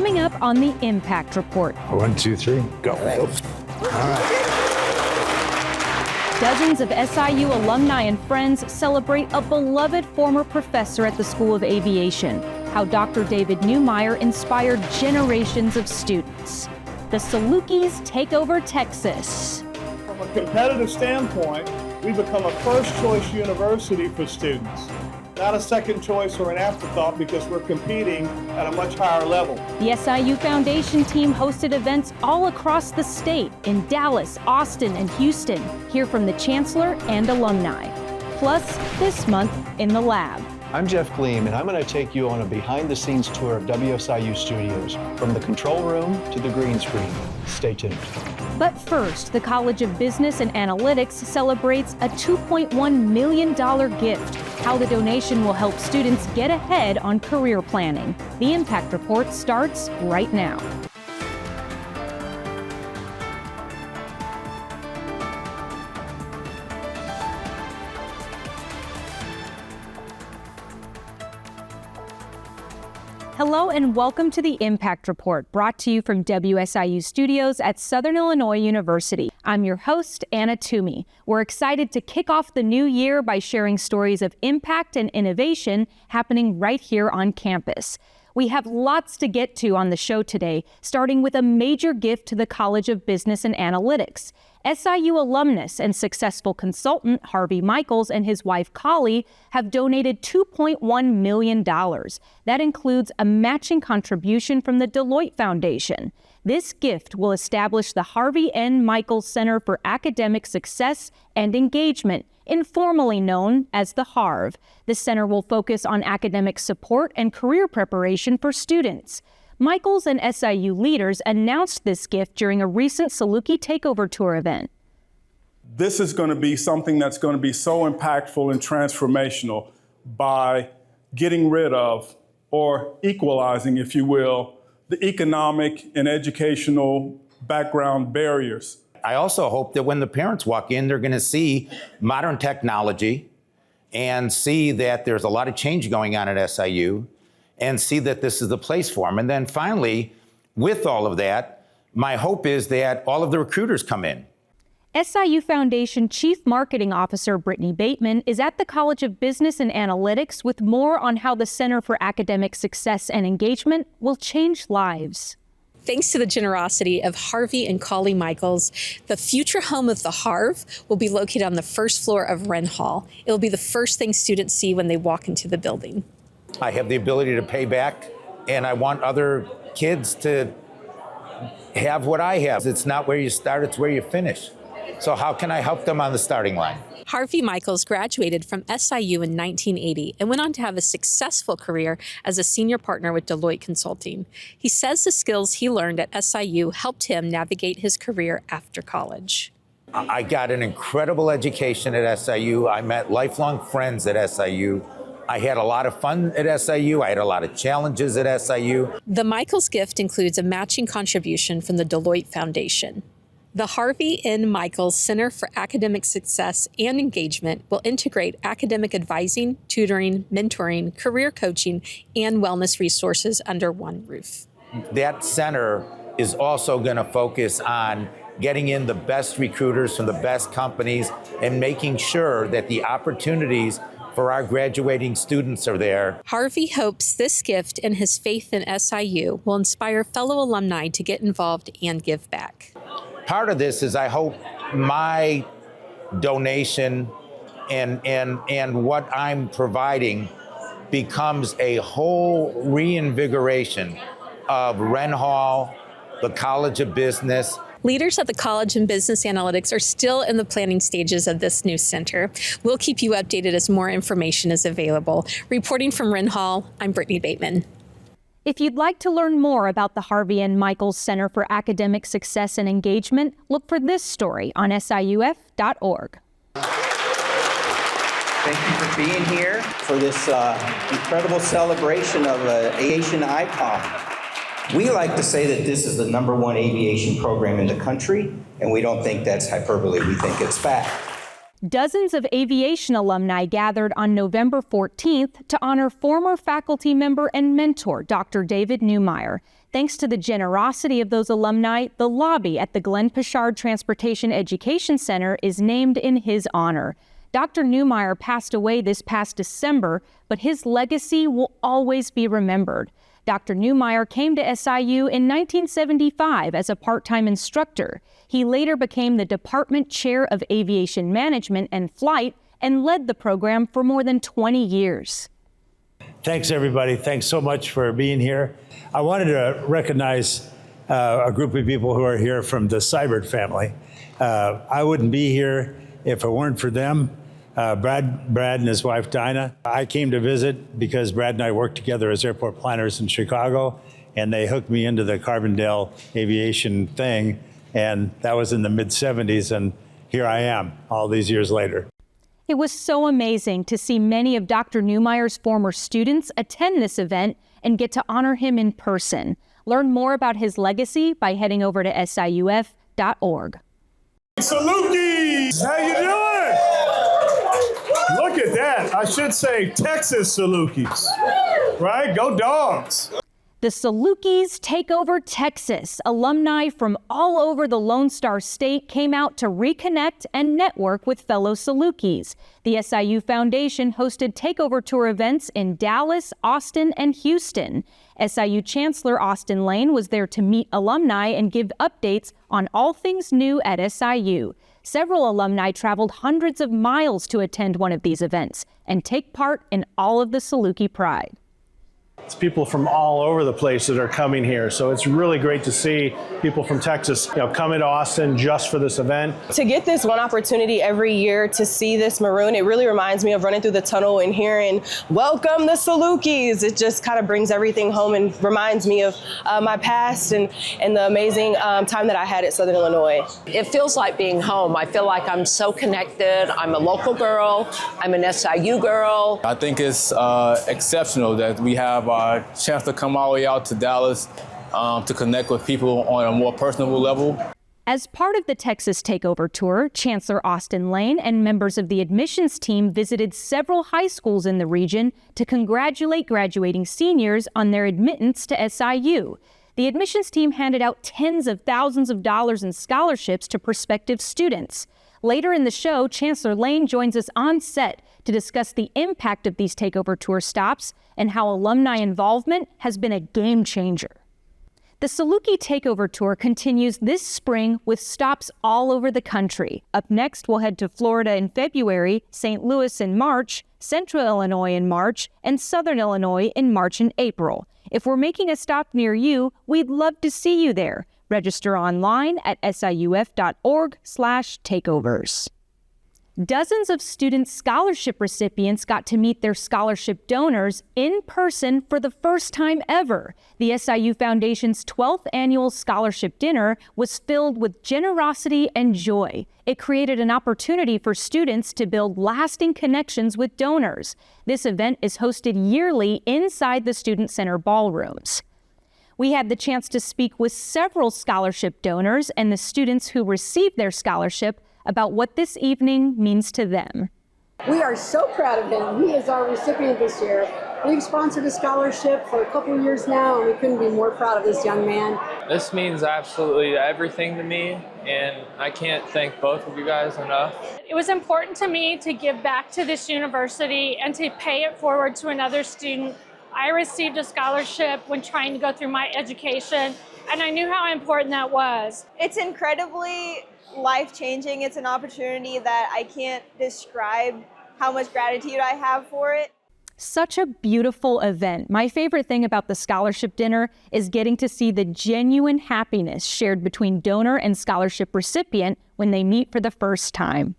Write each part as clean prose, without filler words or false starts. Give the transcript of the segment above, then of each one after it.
coming up on the Impact Report. 1, 2, 3, go. All right. Dozens of SIU alumni and friends celebrate a beloved former professor at the School of Aviation. How Dr. David Neumeyer inspired generations of students. The Salukis take over Texas. From a competitive standpoint, we become a first-choice university for students, not a second choice or an afterthought, because we're competing at a much higher level. The SIU Foundation team hosted events all across the state in Dallas, Austin, and Houston. Hear from the chancellor and alumni. Plus, this month in the lab. I'm Jeff Gleam, and I'm going to take you on a behind-the-scenes tour of WSIU studios, from the control room to the green screen. Stay tuned. But first, the College of Business and Analytics celebrates a $2.1 million gift. How the donation will help students get ahead on career planning. The Impact Report starts right now. Hello and welcome to the Impact Report, brought to you from WSIU Studios at Southern Illinois University. I'm your host, Anna Toomey. We're excited to kick off the new year by sharing stories of impact and innovation happening right here on campus. We have lots to get to on the show today, starting with a major gift to the College of Business and Analytics. SIU alumnus and successful consultant Harvey Michaels and his wife Collie have donated $2.1 million. That includes a matching contribution from the Deloitte Foundation. This gift will establish the Harvey N. Michaels Center for Academic Success and Engagement, informally known as the HARV. The center will focus on academic support and career preparation for students. Michaels and SIU leaders announced this gift during a recent Saluki Takeover Tour event. This is going to be something that's going to be so impactful and transformational by getting rid of, or equalizing, if you will, the economic and educational background barriers. I also hope that when the parents walk in, they're going to see modern technology and see that there's a lot of change going on at SIU and see that this is the place for them. And then finally, with all of that, my hope is that all of the recruiters come in. SIU Foundation Chief Marketing Officer Brittany Bateman is at the College of Business and Analytics with more on how the Center for Academic Success and Engagement will change lives. Thanks to the generosity of Harvey and Collie Michaels, the future home of the HARV will be located on the first floor of Wren Hall. It will be the first thing students see when they walk into the building. I have the ability to pay back, and I want other kids to have what I have. It's not where you start, it's where you finish. So how can I help them on the starting line? Harvey Michaels graduated from SIU in 1980 and went on to have a successful career as a senior partner with Deloitte Consulting. He says the skills he learned at SIU helped him navigate his career after college. I got an incredible education at SIU. I met lifelong friends at SIU. I had a lot of fun at SIU. I had a lot of challenges at SIU. The Michaels gift includes a matching contribution from the Deloitte Foundation. The Harvey N. Michaels Center for Academic Success and Engagement will integrate academic advising, tutoring, mentoring, career coaching, and wellness resources under one roof. That center is also going to focus on getting in the best recruiters from the best companies and making sure that the opportunities for our graduating students are there. Harvey hopes this gift and his faith in SIU will inspire fellow alumni to get involved and give back. Part of this is I hope my donation and what I'm providing becomes a whole reinvigoration of Wren Hall, the College of Business. Leaders at the College of Business Analytics are still in the planning stages of this new center. We'll keep you updated as more information is available. Reporting from Wren Hall, I'm Brittany Bateman. If you'd like to learn more about the Harvey N. Michaels Center for Academic Success and Engagement, look for this story on SIUF.org. Thank you for being here for this incredible celebration of an aviation icon. We like to say that this is the #1 aviation program in the country, and we don't think that's hyperbole. We think it's fact. Dozens of aviation alumni gathered on November 14th to honor former faculty member and mentor, Dr. David Newmeyer. Thanks to the generosity of those alumni, the lobby at the Glenn Pichard Transportation Education Center is named in his honor. Dr. Newmeyer passed away this past December, but his legacy will always be remembered. Dr. Newmeyer came to SIU in 1975 as a part-time instructor. He later became the Department Chair of Aviation Management and Flight and led the program for more than 20 years. Thanks, everybody. Thanks so much for being here. I wanted to recognize a group of people who are here from the Seibert family. I wouldn't be here if it weren't for them. Brad and his wife, Dinah. I came to visit because Brad and I worked together as airport planners in Chicago, and they hooked me into the Carbondale aviation thing, and that was in the mid-'70s, and here I am all these years later. It was so amazing to see many of Dr. Newmeyer's former students attend this event and get to honor him in person. Learn more about his legacy by heading over to SIUF.org. Salukis, how you doing? Look at that. I should say Texas Salukis, right? Go Dogs. The Salukis take over Texas. Alumni from all over the Lone Star State came out to reconnect and network with fellow Salukis. The SIU Foundation hosted takeover tour events in Dallas, Austin, and Houston. SIU Chancellor Austin Lane was there to meet alumni and give updates on all things new at SIU. Several alumni traveled hundreds of miles to attend one of these events and take part in all of the Saluki pride. It's people from all over the place that are coming here, so it's really great to see people from Texas, coming to Austin just for this event. To get this one opportunity every year to see this maroon, it really reminds me of running through the tunnel and hearing, "Welcome the Salukis." It just kind of brings everything home and reminds me of my past and the amazing time that I had at Southern Illinois. It feels like being home. I feel like I'm so connected. I'm a local girl. I'm an SIU girl. I think it's exceptional that we have a chance to come all the way out to Dallas to connect with people on a more personable level. As part of the Texas Takeover Tour, Chancellor Austin Lane and members of the admissions team visited several high schools in the region to congratulate graduating seniors on their admittance to SIU. The admissions team handed out tens of thousands of dollars in scholarships to prospective students. Later in the show, Chancellor Lane joins us on set to discuss the impact of these takeover tour stops and how alumni involvement has been a game changer. The Saluki Takeover Tour continues this spring with stops all over the country. Up next, we'll head to Florida in February, St. Louis in March, Central Illinois in March, and Southern Illinois in March and April. If we're making a stop near you, we'd love to see you there. Register online at siuf.org/takeovers. Dozens of student scholarship recipients got to meet their scholarship donors in person for the first time ever. The SIU Foundation's 12th annual scholarship dinner was filled with generosity and joy. It created an opportunity for students to build lasting connections with donors. This event is hosted yearly inside the Student Center ballrooms. We had the chance to speak with several scholarship donors and the students who received their scholarship about what this evening means to them. We are so proud of him. He is our recipient this year. We've sponsored a scholarship for a couple of years now, and we couldn't be more proud of this young man. This means absolutely everything to me, and I can't thank both of you guys enough. It was important to me to give back to this university and to pay it forward to another student. I received a scholarship when trying to go through my education, and I knew how important that was. It's incredibly life-changing. It's an opportunity that I can't describe how much gratitude I have for it. Such a beautiful event. My favorite thing about the scholarship dinner is getting to see the genuine happiness shared between donor and scholarship recipient when they meet for the first time.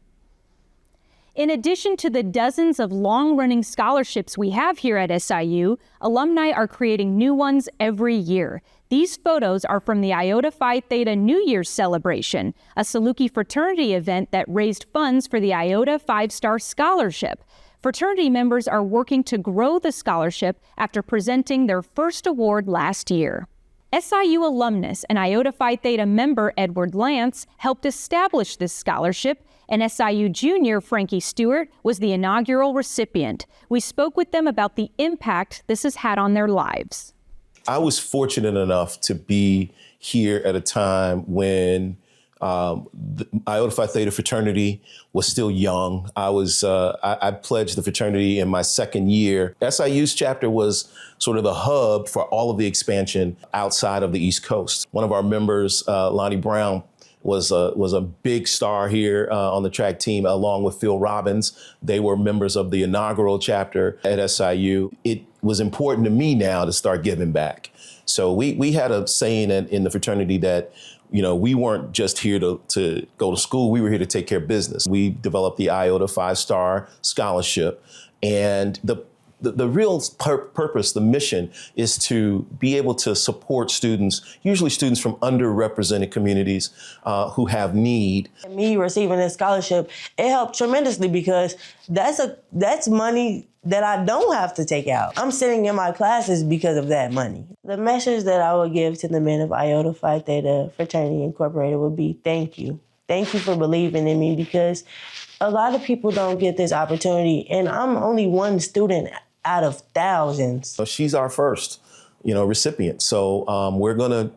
In addition to the dozens of long-running scholarships we have here at SIU, alumni are creating new ones every year. These photos are from the Iota Phi Theta New Year's celebration, a Saluki fraternity event that raised funds for the Iota 5-Star Scholarship. Fraternity members are working to grow the scholarship after presenting their first award last year. SIU alumnus and Iota Phi Theta member Edward Lance helped establish this scholarship and SIU junior Frankie Stewart was the inaugural recipient. We spoke with them about the impact this has had on their lives. I was fortunate enough to be here at a time when the Iota Phi Theta fraternity was still young. I pledged the fraternity in my second year. SIU's chapter was sort of the hub for all of the expansion outside of the East Coast. One of our members, Lonnie Brown, was a big star here on the track team, along with Phil Robbins. They were members of the inaugural chapter at SIU. It was important to me now to start giving back. So we had a saying in the fraternity that, you know, we weren't just here to go to school, we were here to take care of business. We developed the Iota 5-star scholarship, and the real purpose, the mission, is to be able to support students, usually students from underrepresented communities who have need. Me receiving this scholarship, it helped tremendously because that's money that I don't have to take out. I'm sitting in my classes because of that money. The message that I would give to the men of Iota Phi Theta Fraternity Incorporated would be thank you. Thank you for believing in me, because a lot of people don't get this opportunity, and I'm only one student out of thousands. So she's our first, recipient. So we're gonna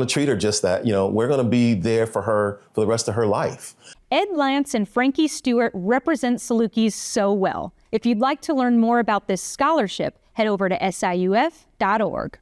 treat her just that. We're gonna be there for her for the rest of her life. Ed Lance and Frankie Stewart represent Salukis so well. If you'd like to learn more about this scholarship, head over to siuf.org.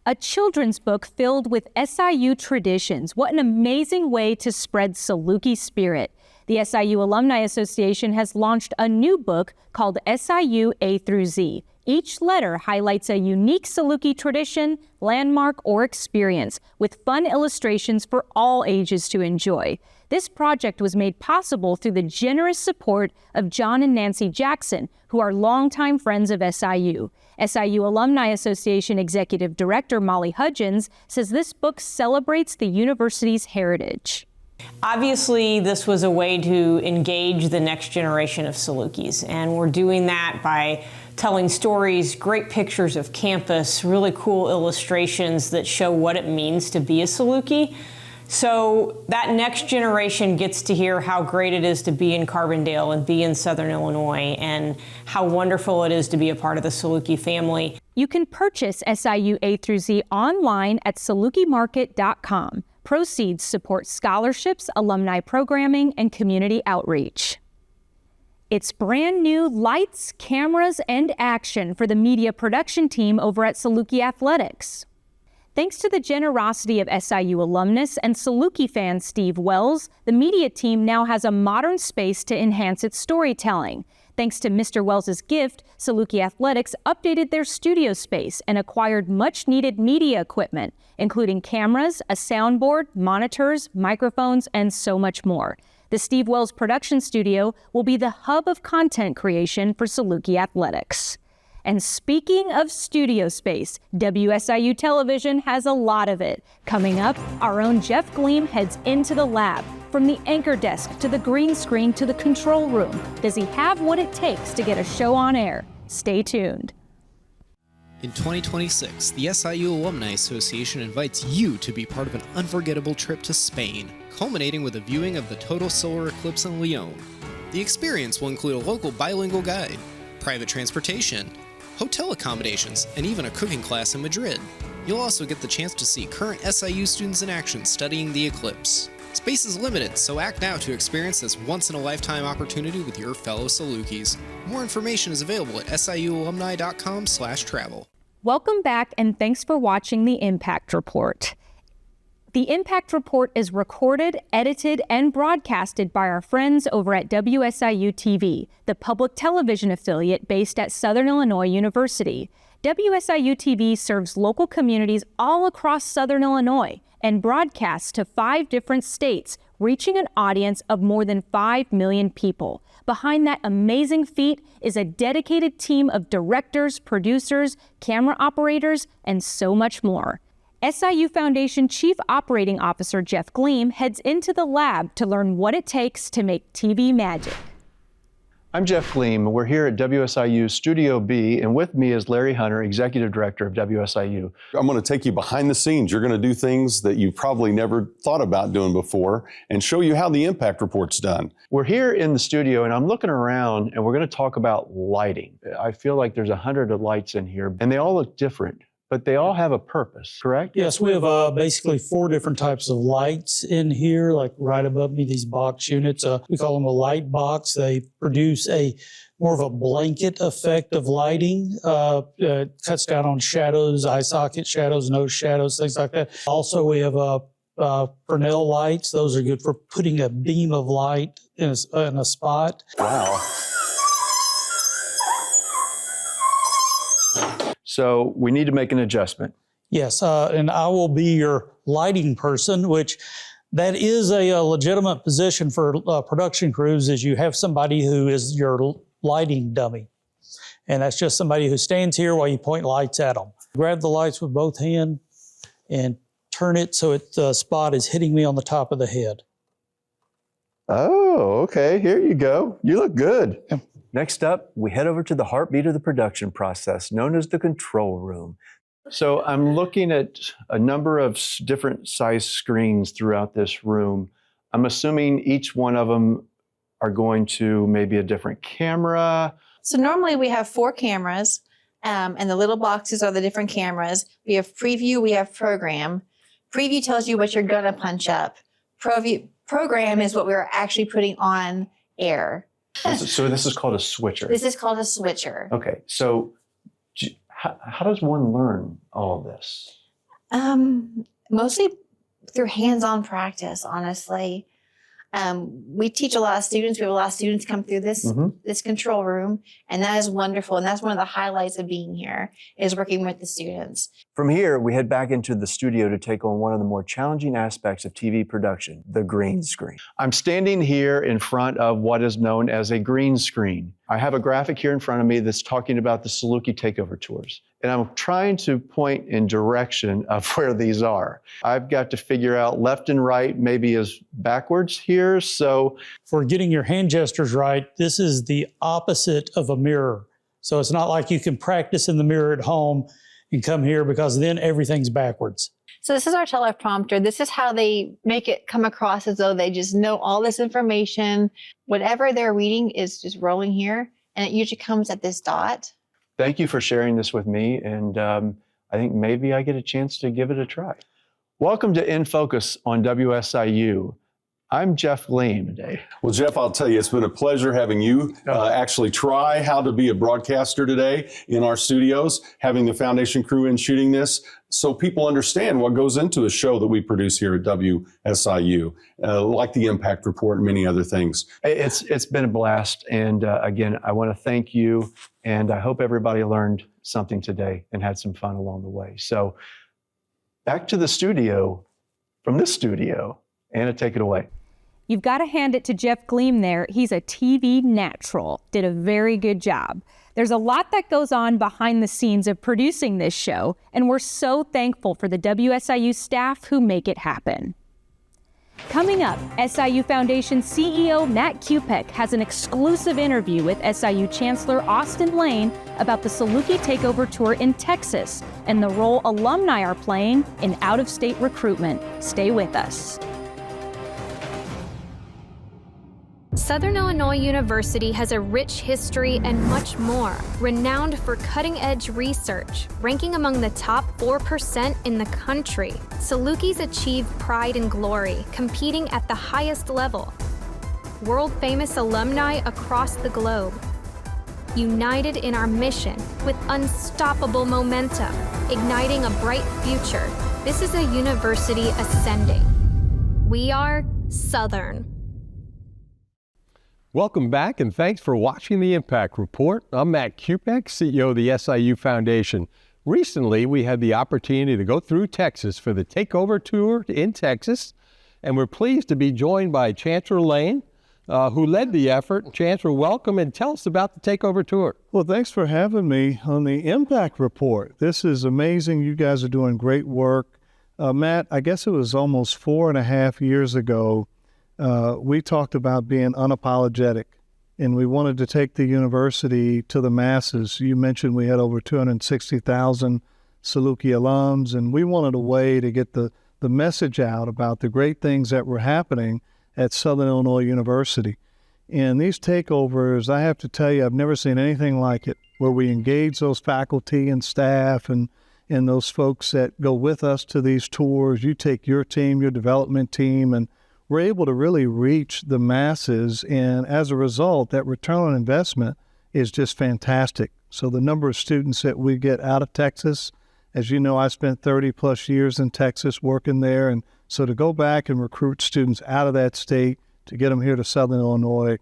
A children's book filled with SIU traditions. What an amazing way to spread Saluki spirit. The SIU Alumni Association has launched a new book called SIU A through Z. Each letter highlights a unique Saluki tradition, landmark, or experience, with fun illustrations for all ages to enjoy. This project was made possible through the generous support of John and Nancy Jackson, who are longtime friends of SIU. SIU Alumni Association Executive Director Molly Hudgens says this book celebrates the university's heritage. Obviously, this was a way to engage the next generation of Salukis, and we're doing that by telling stories, great pictures of campus, really cool illustrations that show what it means to be a Saluki. So that next generation gets to hear how great it is to be in Carbondale and be in Southern Illinois, and how wonderful it is to be a part of the Saluki family. You can purchase SIU A through Z online at salukimarket.com. Proceeds support scholarships, alumni programming, and community outreach. It's brand new lights, cameras, and action for the media production team over at Saluki Athletics. Thanks to the generosity of SIU alumnus and Saluki fan Steve Wells, the media team now has a modern space to enhance its storytelling. Thanks to Mr. Wells' gift, Saluki Athletics updated their studio space and acquired much-needed media equipment, including cameras, a soundboard, monitors, microphones, and so much more. The Steve Wells production studio will be the hub of content creation for Saluki Athletics. And speaking of studio space, WSIU Television has a lot of it. Coming up, our own Jeff Gleam heads into the lab. From the anchor desk to the green screen to the control room, does he have what it takes to get a show on air? Stay tuned. In 2026, the SIU Alumni Association invites you to be part of an unforgettable trip to Spain, culminating with a viewing of the total solar eclipse in León. The experience will include a local bilingual guide, private transportation, hotel accommodations, and even a cooking class in Madrid. You'll also get the chance to see current SIU students in action studying the eclipse. Space is limited, so act now to experience this once-in-a-lifetime opportunity with your fellow Salukis. More information is available at siualumni.com/travel. Welcome back, and thanks for watching the Impact Report. The Impact Report is recorded, edited, and broadcasted by our friends over at WSIU TV, the public television affiliate based at Southern Illinois University. WSIU TV serves local communities all across Southern Illinois and broadcasts to 5 different states, reaching an audience of more than 5 million people. Behind that amazing feat is a dedicated team of directors, producers, camera operators, and so much more. SIU Foundation Chief Operating Officer Jeff Gleam heads into the lab to learn what it takes to make TV magic. I'm Jeff Gleam. We're here at WSIU Studio B, and with me is Larry Hunter, Executive Director of WSIU. I'm going to take you behind the scenes. You're going to do things that you've probably never thought about doing before and show you how the impact report's done. We're here in the studio, and I'm looking around, and we're going to talk about lighting. I feel like there's 100 lights in here, and they all look different, but they all have a purpose, correct? Yes, we have basically 4 different types of lights in here, like right above me, these box units. We call them a light box. They produce more of a blanket effect of lighting. Cuts down on shadows, eye socket shadows, nose shadows, things like that. Also, we have Fresnel lights. Those are good for putting a beam of light in a spot. Wow. So we need to make an adjustment. Yes, and I will be your lighting person, which that is a legitimate position for production crews, is you have somebody who is your lighting dummy. And that's just somebody who stands here while you point lights at them. Grab the lights with both hands and turn it so the spot is hitting me on the top of the head. Oh, okay, here you go. You look good. Yeah. Next up, we head over to the heartbeat of the production process, known as the control room. So I'm looking at a number of different size screens throughout this room. I'm assuming each one of them are going to maybe a different camera. So normally we have 4 cameras, and the little boxes are the different cameras. We have preview, we have program. Preview tells you what you're gonna punch up. Program is what we're actually putting on air. So this is called a switcher. This is called a switcher. Okay, so how does one learn all of this? Mostly through hands-on practice, honestly. We teach a lot of students. We have a lot of students come through this control room, and that is wonderful. And that's one of the highlights of being here, is working with the students. From here, we head back into the studio to take on one of the more challenging aspects of TV production, the green screen. I'm standing here in front of what is known as a green screen. I have a graphic here in front of me that's talking about the Saluki takeover tours. And I'm trying to point in direction of where these are. I've got to figure out left and right maybe is backwards here, so. For getting your hand gestures right, this is the opposite of a mirror. So it's not like you can practice in the mirror at home and come here, because then everything's backwards. So this is our teleprompter. This is how they make it come across as though they just know all this information. Whatever they're reading is just rolling here, and it usually comes at this dot. Thank you for sharing this with me, and I think maybe I get a chance to give it a try. Welcome to In Focus on WSIU. I'm Jeff Gleam today. Well, Jeff, I'll tell you, it's been a pleasure having you actually try how to be a broadcaster today in our studios, having the Foundation crew in shooting this, so people understand what goes into a show that we produce here at WSIU, like the Impact Report and many other things. It's been a blast, and again, I want to thank you, and I hope everybody learned something today and had some fun along the way. So back to the studio, from this studio. Anna, take it away. You've got to hand it to Jeff Gleam there. He's a TV natural. Did a very good job. There's a lot that goes on behind the scenes of producing this show, and we're so thankful for the WSIU staff who make it happen. Coming up, SIU Foundation CEO Matt Kupek has an exclusive interview with SIU Chancellor Austin Lane about the Saluki Takeover Tour in Texas and the role alumni are playing in out-of-state recruitment. Stay with us. Southern Illinois University has a rich history and much more. Renowned for cutting-edge research, ranking among the top 4% in the country, Salukis achieve pride and glory, competing at the highest level. World-famous alumni across the globe. United in our mission with unstoppable momentum, igniting a bright future. This is a university ascending. We are Southern. Welcome back, and thanks for watching the Impact Report. I'm Matt Kupek, CEO of the SIU Foundation. Recently, we had the opportunity to go through Texas for the Takeover Tour in Texas, and we're pleased to be joined by Chancellor Lane, who led the effort. Chancellor, welcome, and tell us about the Takeover Tour. Well, thanks for having me on the Impact Report. This is amazing. You guys are doing great work. Matt, I guess it was almost 4.5 years ago, we talked about being unapologetic and we wanted to take the university to the masses. You mentioned we had over 260,000 Saluki alums, and we wanted a way to get the message out about the great things that were happening at Southern Illinois University. And these takeovers, I have to tell you, I've never seen anything like it, where we engage those faculty and staff and those folks that go with us to these tours. You take your team, your development team, and we're able to really reach the masses. And as a result, that return on investment is just fantastic. So the number of students that we get out of Texas, as you know, I spent 30 plus years in Texas working there. And so to go back and recruit students out of that state to get them here to Southern Illinois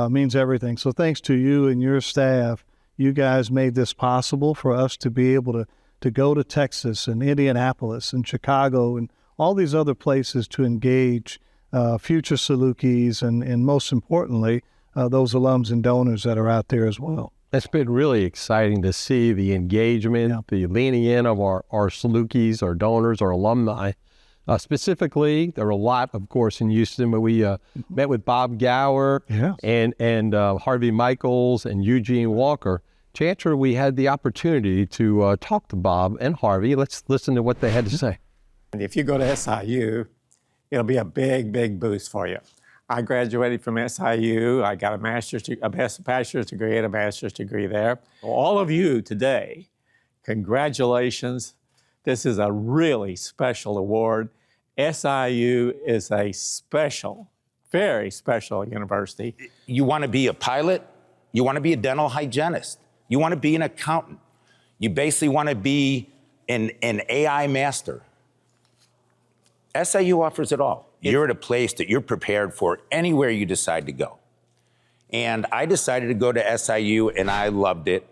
means everything. So thanks to you and your staff, you guys made this possible for us to be able to go to Texas and Indianapolis and Chicago and all these other places to engage future Salukis and most importantly, those alums and donors that are out there as well. It's been really exciting to see the engagement, the leaning in of our Salukis, our donors, our alumni. Specifically, there were a lot, of course, in Houston, but we met with Bob Gower and Harvey Michaels and Eugene Walker. Chancellor, we had the opportunity to talk to Bob and Harvey. Let's listen to what they had to say. And if you go to SIU, it'll be a big, big boost for you. I graduated from SIU. I got a bachelor's degree and a master's degree there. All of you today, congratulations. This is a really special award. SIU is a special, very special university. You want to be a pilot, you want to be a dental hygienist, you want to be an accountant, you basically want to be an AI master. SIU offers it all. You're at a place that you're prepared for anywhere you decide to go. And I decided to go to SIU and I loved it.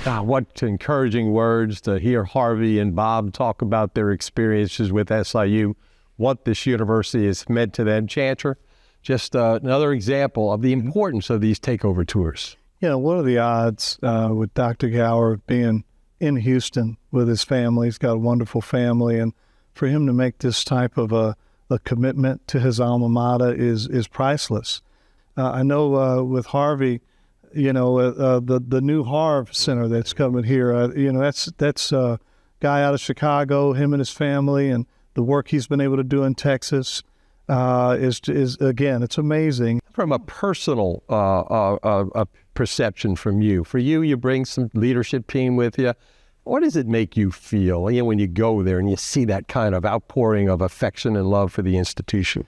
What encouraging words to hear Harvey and Bob talk about their experiences with SIU, what this university has meant to them. Chancellor, just another example of the importance of these takeover tours. You know, what are the odds with Dr. Gower being in Houston with his family? He's got a wonderful family, and for him to make this type of a commitment to his alma mater is priceless. I know with Harvey, you know, the new Harv Center that's coming here, you know, that's a guy out of Chicago, him and his family, and the work he's been able to do in Texas is again, it's amazing. From a personal perception from you, you bring some leadership team with you. What does it make you feel, you know, when you go there and you see that kind of outpouring of affection and love for the institution?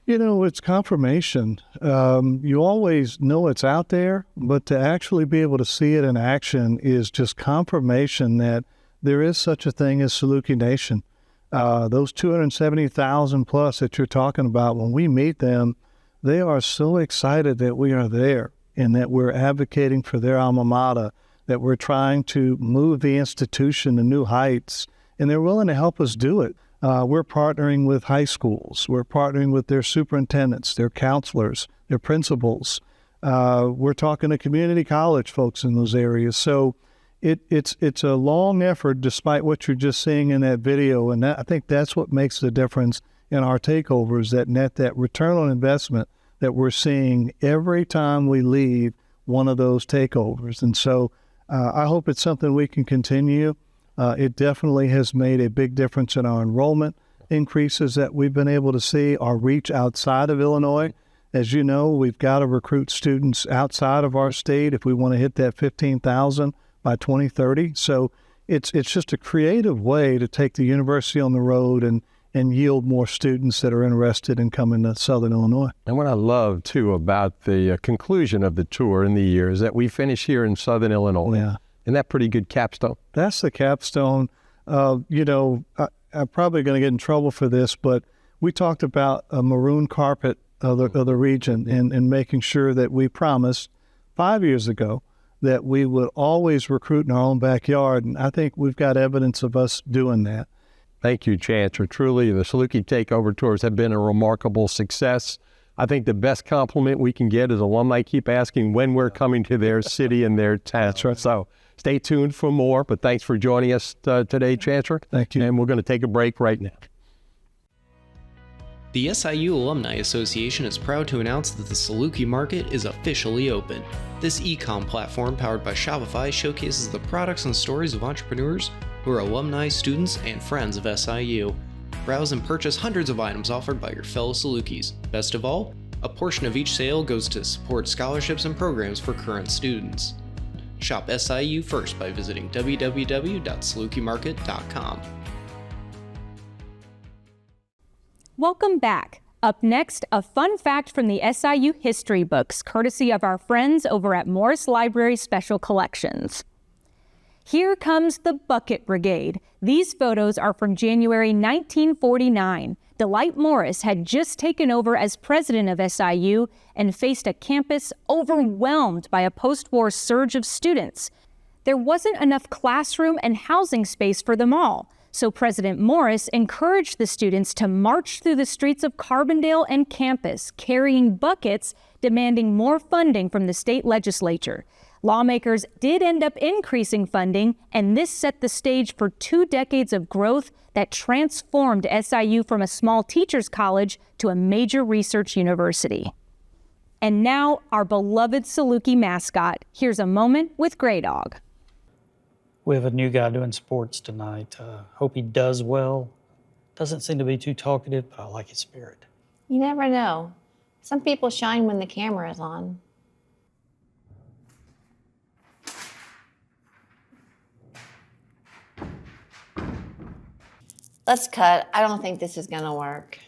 You know, it's confirmation. You always know it's out there, but to actually be able to see it in action is just confirmation that there is such a thing as Saluki Nation. Those 270,000 plus that you're talking about, when we meet them, they are so excited that we are there and that we're advocating for their alma mater, that we're trying to move the institution to new heights, and they're willing to help us do it. We're partnering with high schools. We're partnering with their superintendents, their counselors, their principals. We're talking to community college folks in those areas. So it's a long effort, despite what you're just seeing in that video. And I think that's what makes the difference in our takeovers, that return on investment that we're seeing every time we leave one of those takeovers. And so I hope it's something we can continue. It definitely has made a big difference in our enrollment increases that we've been able to see, our reach outside of Illinois. As you know, we've got to recruit students outside of our state if we want to hit that 15,000 by 2030. So it's just a creative way to take the university on the road and yield more students that are interested in coming to Southern Illinois. And what I love, too, about the conclusion of the tour in the year is that we finish here in Southern Illinois. Yeah. Isn't that pretty good capstone? That's the capstone. You know, I'm probably going to get in trouble for this, but we talked about a maroon carpet of the region and making sure that we promised 5 years ago that we would always recruit in our own backyard. And I think we've got evidence of us doing that. Thank you, Chancellor. Truly, the Saluki Takeover Tours have been a remarkable success. I think the best compliment we can get is alumni keep asking when we're coming to their city and their town. So stay tuned for more, but thanks for joining us today, Chancellor. Thank you. And we're going to take a break right now. The SIU Alumni Association is proud to announce that the Saluki Market is officially open. This e-com platform powered by Shopify showcases the products and stories of entrepreneurs who are alumni, students, and friends of SIU. Browse and purchase hundreds of items offered by your fellow Salukis. Best of all, a portion of each sale goes to support scholarships and programs for current students. Shop SIU first by visiting www.salukimarket.com. Welcome back. Up next, a fun fact from the SIU history books, courtesy of our friends over at Morris Library Special Collections. Here comes the Bucket Brigade. These photos are from January 1949. Delight Morris had just taken over as president of SIU and faced a campus overwhelmed by a post-war surge of students. There wasn't enough classroom and housing space for them all, so President Morris encouraged the students to march through the streets of Carbondale and campus, carrying buckets, demanding more funding from the state legislature. Lawmakers did end up increasing funding, and this set the stage for 2 decades of growth that transformed SIU from a small teachers' college to a major research university. And now, our beloved Saluki mascot. Here's a moment with Grey Dog. We have a new guy doing sports tonight. Hope he does well. Doesn't seem to be too talkative, but I like his spirit. You never know. Some people shine when the camera is on. Let's cut. I don't think this is going to work.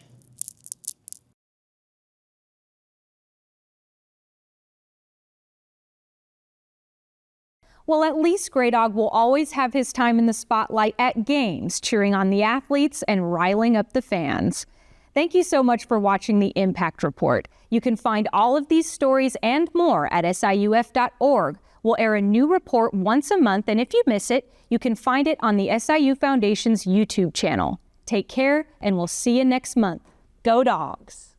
Well, at least Grey Dog will always have his time in the spotlight at games, cheering on the athletes and riling up the fans. Thank you so much for watching the Impact Report. You can find all of these stories and more at siuf.org. We'll air a new report once a month, and if you miss it, you can find it on the SIU Foundation's YouTube channel. Take care, and we'll see you next month. Go Dogs!